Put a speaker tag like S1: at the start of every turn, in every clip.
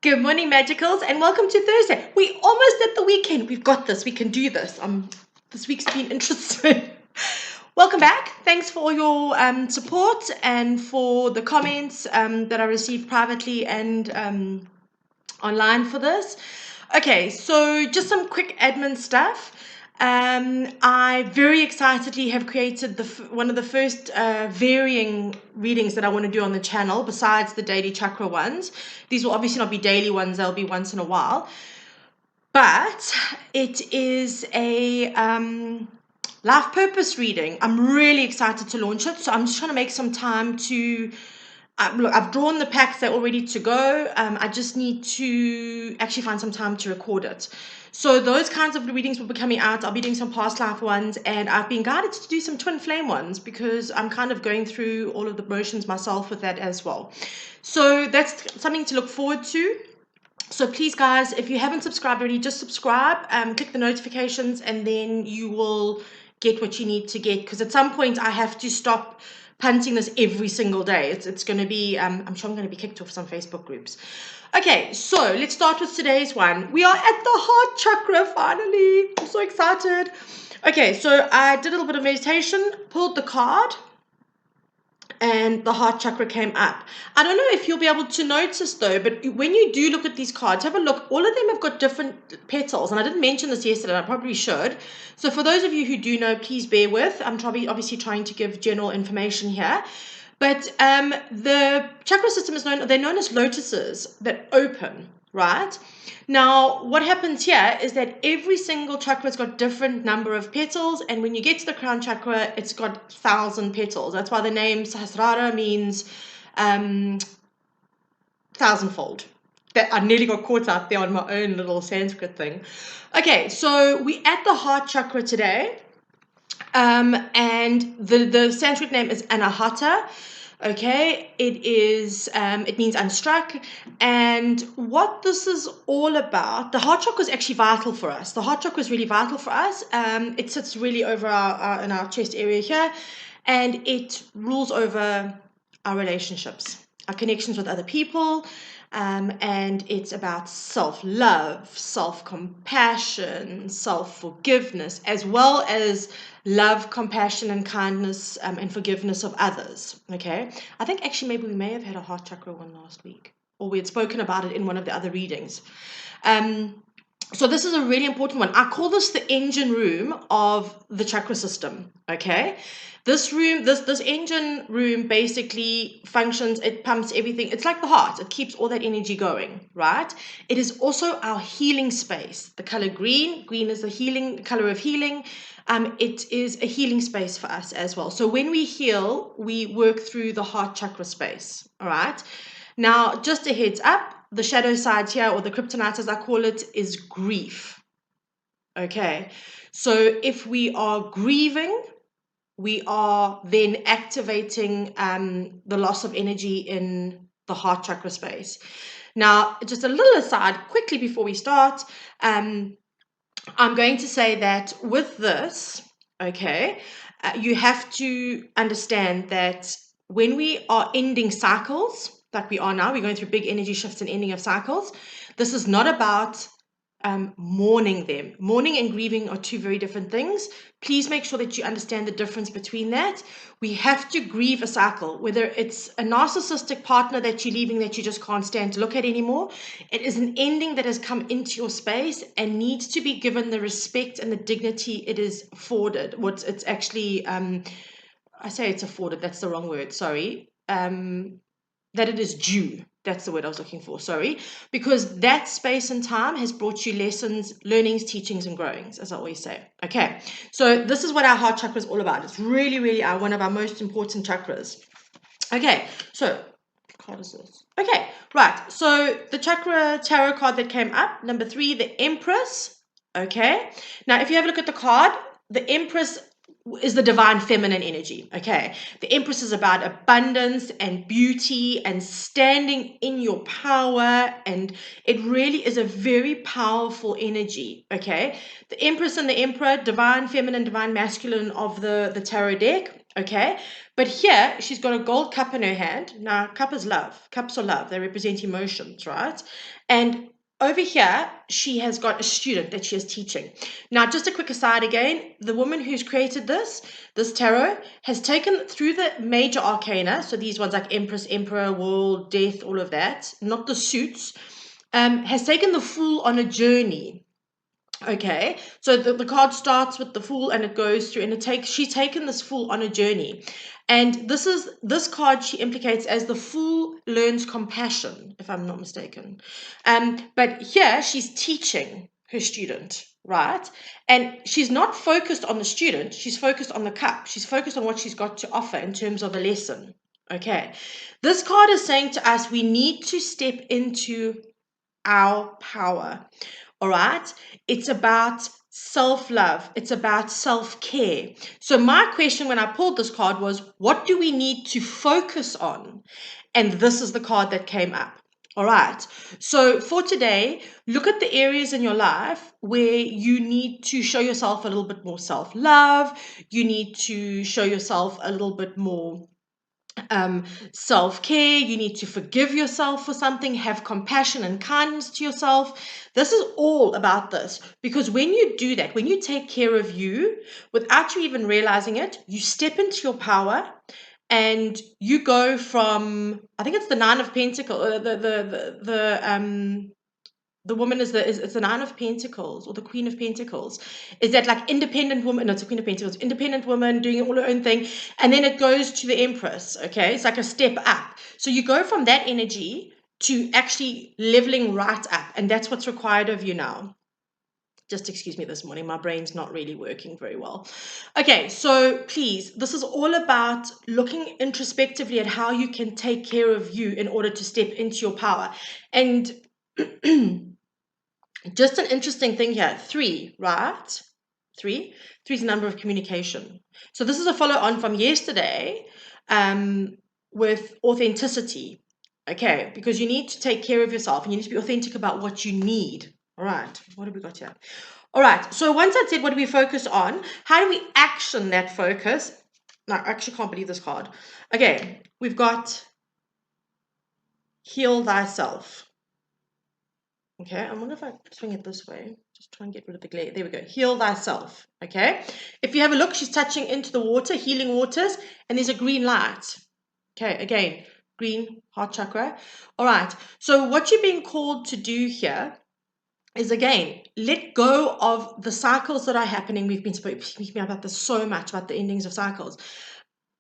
S1: Good morning, Magicals, and welcome to Thursday. We almost at the weekend. We've got this. We can do this. This week's been interesting. Welcome back. Thanks for your support and for the comments that I received privately and online for this. Okay, so just some quick admin stuff. I very excitedly have created one of the first varying readings that I want to do on the channel besides the daily chakra ones. These will obviously not be daily ones, they'll be once in a while. But it is a life purpose reading. I'm really excited to launch it, so I'm just trying to make some time to look, I've drawn the packs, they're all ready to go. I just need to actually find some time to record it. So those kinds of readings will be coming out. I'll be doing some past life ones, and I've been guided to do some twin flame ones because I'm kind of going through all of the motions myself with that as well. So that's something to look forward to. So please, guys, if you haven't subscribed already, just subscribe, click the notifications, and then you will get what you need to get, because at some point I have to stop punting this every single day. It's going to be, I'm sure I'm going to be kicked off some Facebook groups. Okay, so let's start with today's one. We are at the heart chakra, finally. I'm so excited. Okay, so I did a little bit of meditation, pulled the card, and the heart chakra came up. I don't know if you'll be able to notice though, but when you do look at these cards, have a look. All of them have got different petals, and I didn't mention this yesterday, and I probably should. So for those of you who do know, please bear with. I'm obviously trying to give general information here. But the chakra system is they're known as lotuses that open, right? Now, what happens here is that every single chakra has got different number of petals, and when you get to the crown chakra, it's got 1,000 petals. That's why the name Sahasrara means thousandfold. That I nearly got caught out there on my own little Sanskrit thing. Okay, so we're at the heart chakra today. And the Sanskrit name is Anahata. Okay, it means unstruck. And what this is all about, the heart chakra is actually vital for us. The heart chakra is really vital for us. It sits really over in our chest area here, and it rules over our relationships, our connections with other people. And it's about self-love, self-compassion, self-forgiveness, as well as love, compassion, and kindness, and forgiveness of others. Okay, I think actually maybe we may have had a heart chakra one last week, or we had spoken about it in one of the other readings. So this is a really important one. I call this the engine room of the chakra system. Okay, this room, this engine room basically functions, it pumps everything. It's like the heart. It keeps all that energy going, right? It is also our healing space. The color green is the color of healing. It is a healing space for us as well. So when we heal, we work through the heart chakra space, all right? Now, just a heads up, the shadow side here, or the kryptonite as I call it, is grief. Okay, so if we are grieving, we are then activating the loss of energy in the heart chakra space. Now, just a little aside quickly before we start, I'm going to say that with this, okay, you have to understand that when we are ending cycles, like we are now, we're going through big energy shifts and ending of cycles. This is not about mourning them. Mourning and grieving are two very different things. Please make sure that you understand the difference between that. We have to grieve a cycle, whether it's a narcissistic partner that you're leaving that you just can't stand to look at anymore. It is an ending that has come into your space and needs to be given the respect and the dignity it is afforded. It's actually, I say it's afforded, that's the wrong word, sorry. That it is due. That's the word I was looking for, sorry. Because that space and time has brought you lessons, learnings, teachings, and growings, as I always say. Okay, so this is what our heart chakra is all about. It's really, really one of our most important chakras. Okay, so what card is this? Okay, right. So the chakra tarot card that came up, number 3, the Empress. Okay, now if you have a look at the card, the Empress is the divine feminine energy. Okay, the Empress is about abundance and beauty and standing in your power, and it really is a very powerful energy. Okay, the Empress and the Emperor, divine feminine, divine masculine of the tarot deck. Okay, but here she's got a gold cup in her hand. Now, cup is love. Cups are love. They represent emotions, right? And over here, she has got a student that she is teaching. Now, just a quick aside again, the woman who's created this tarot, has taken through the major arcana, so these ones like Empress, Emperor, World, Death, all of that, not the suits, has taken the Fool on a journey. Okay, so the card starts with the Fool and it goes through, and she's taken this Fool on a journey. And this card she implicates as the Fool learns compassion, if I'm not mistaken. But here she's teaching her student, right? And she's not focused on the student, she's focused on the cup. She's focused on what she's got to offer in terms of a lesson. Okay, this card is saying to us we need to step into our power. All right, it's about self-love, it's about self-care. So my question when I pulled this card was, what do we need to focus on? And this is the card that came up. All right, so for today, look at the areas in your life where you need to show yourself a little bit more self-love. You need to show yourself a little bit more self-care. You need to forgive yourself for something, have compassion and kindness to yourself. This is all about this, because when you do that, when you take care of you without you even realizing it, you step into your power and you go from, I think it's the Nine of Pentacles, the woman is it's the Nine of Pentacles or the Queen of Pentacles. Is that like independent woman? No, it's a Queen of Pentacles. Independent woman doing all her own thing. And then it goes to the Empress. Okay. It's like a step up. So you go from that energy to actually leveling right up. And that's what's required of you now. Just excuse me this morning. My brain's not really working very well. Okay. So please, this is all about looking introspectively at how you can take care of you in order to step into your power. And just an interesting thing here, 3, right? 3 is the number of communication. So this is a follow on from yesterday with authenticity. Okay, because you need to take care of yourself and you need to be authentic about what you need. All right, what have we got here? All right, so once I said what do we focus on, how do we action that focus? No, I actually can't believe this card. Okay, we've got heal thyself. Okay, I wonder if I swing it this way. Just try and get rid of the glare. There we go. Heal thyself. Okay. If you have a look, she's touching into the water, healing waters, and there's a green light. Okay, again, green, heart chakra. All right. So what you're being called to do here is, again, let go of the cycles that are happening. We've been speaking about this so much, about the endings of cycles,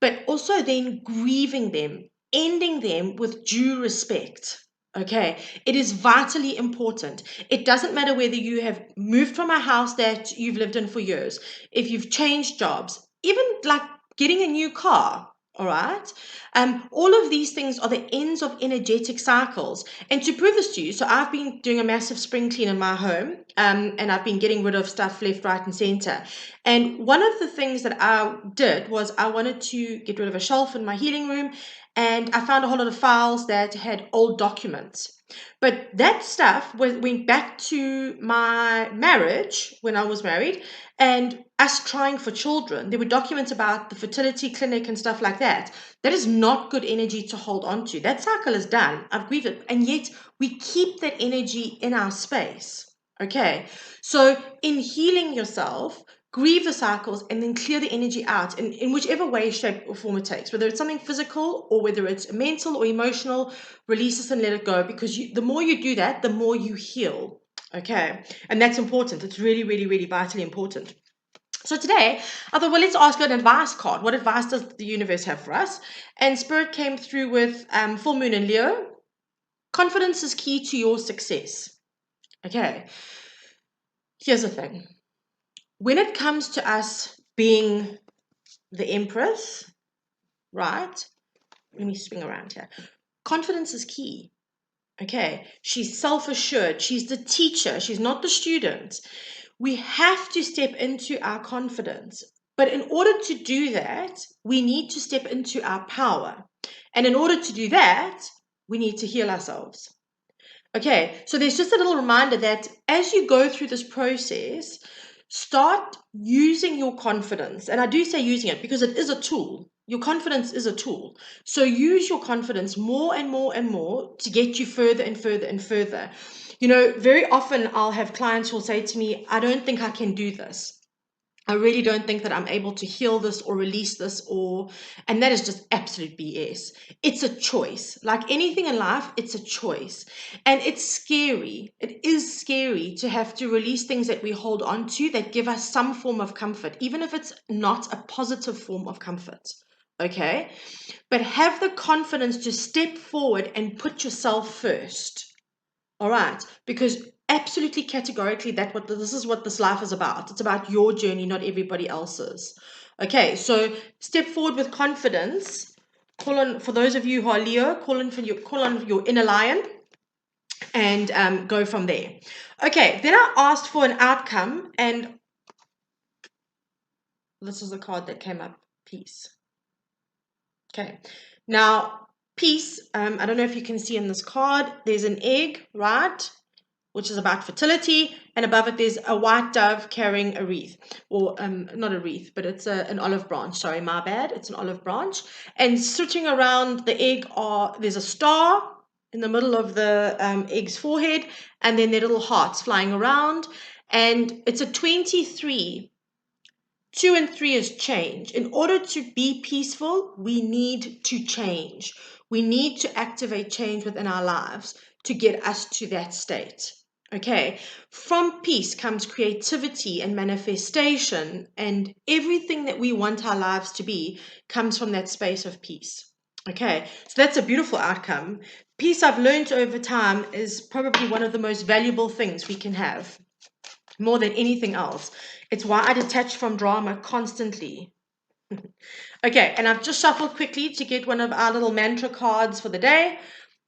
S1: but also then grieving them, ending them with due respect. Okay, it is vitally important. It doesn't matter whether you have moved from a house that you've lived in for years, if you've changed jobs, even like getting a new car. All right. All of these things are the ends of energetic cycles. And to prove this to you, so I've been doing a massive spring clean in my home, and I've been getting rid of stuff left, right, and center. And one of the things that I did was I wanted to get rid of a shelf in my healing room, and I found a whole lot of files that had old documents. But that stuff went back to my marriage when I was married and us trying for children. There were documents about the fertility clinic and stuff like that. That is not good energy to hold on to. That cycle is done. I've grieved it. And yet we keep that energy in our space. Okay. So in healing yourself, grieve the cycles and then clear the energy out in whichever way, shape, or form it takes, whether it's something physical or whether it's mental or emotional. Release it and let it go, because the more you do that, the more you heal. Okay, and that's important. It's really, really, really vitally important. So today I thought, well, let's ask an advice card. What advice does the universe have for us? And Spirit came through with full moon in Leo. Confidence is key to your success. Okay, here's the thing. When it comes to us being the Empress, right? Let me swing around here. Confidence is key. Okay, she's self-assured. She's the teacher. She's not the student. We have to step into our confidence. But in order to do that, we need to step into our power. And in order to do that, we need to heal ourselves. Okay, so there's just a little reminder that as you go through this process, Start using your confidence. And I do say using it because it is a tool. Your confidence is a tool. So use your confidence more and more and more to get you further and further and further. You know, very often I'll have clients who will say to me, I don't think I can do this. I really don't think that I'm able to heal this or release this, and that is just absolute BS. It's a choice. Like anything in life, it's a choice. And it's scary. It is scary to have to release things that we hold on to that give us some form of comfort, even if it's not a positive form of comfort. Okay? But have the confidence to step forward and put yourself first. All right, because absolutely categorically this is what this life is about. It's about your journey, not everybody else's. Okay, so step forward with confidence. Call on, for those of you who are Leo, call on your inner lion, and go from there. Okay, then I asked for an outcome, and this is the card that came up, peace. Okay, now peace, I don't know if you can see in this card, there's an egg, right, which is about fertility, and above it there's a white dove carrying a wreath, or not a wreath, but it's an olive branch. Sorry, my bad, it's an olive branch. And sitting around the egg there's a star in the middle of the egg's forehead, and then their little hearts flying around, and it's a 23. 2 and 3 is change. In order to be peaceful, we need to change. We need to activate change within our lives to get us to that state. Okay, from peace comes creativity and manifestation, and everything that we want our lives to be comes from that space of peace. Okay, so that's a beautiful outcome. Peace, I've learned over time, is probably one of the most valuable things we can have, more than anything else. It's why I detach from drama constantly. Okay, and I've just shuffled quickly to get one of our little mantra cards for the day.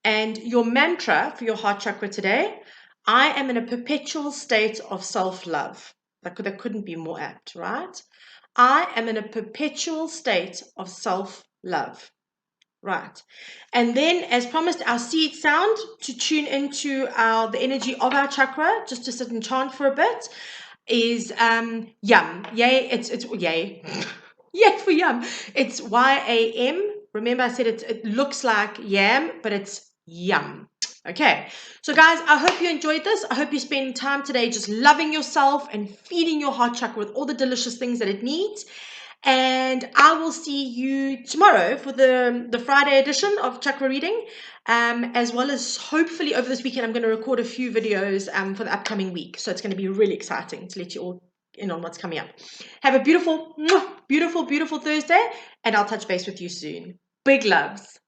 S1: And your mantra for your heart chakra today: I am in a perpetual state of self-love. That couldn't be more apt, right? I am in a perpetual state of self-love. Right. And then, as promised, our seed sound to tune into the energy of our chakra, just to sit and chant for a bit, is yum. Yay, it's yay. Yay for yum. It's YAM. Remember I said it looks like yam, but it's yum. Okay, so guys, I hope you enjoyed this. I hope you spend time today just loving yourself and feeding your heart chakra with all the delicious things that it needs. And I will see you tomorrow for the Friday edition of Chakra Reading, as well as hopefully over this weekend I'm going to record a few videos for the upcoming week. So it's going to be really exciting to let you all in on what's coming up. Have a beautiful, beautiful, beautiful Thursday, and I'll touch base with you soon. Big loves.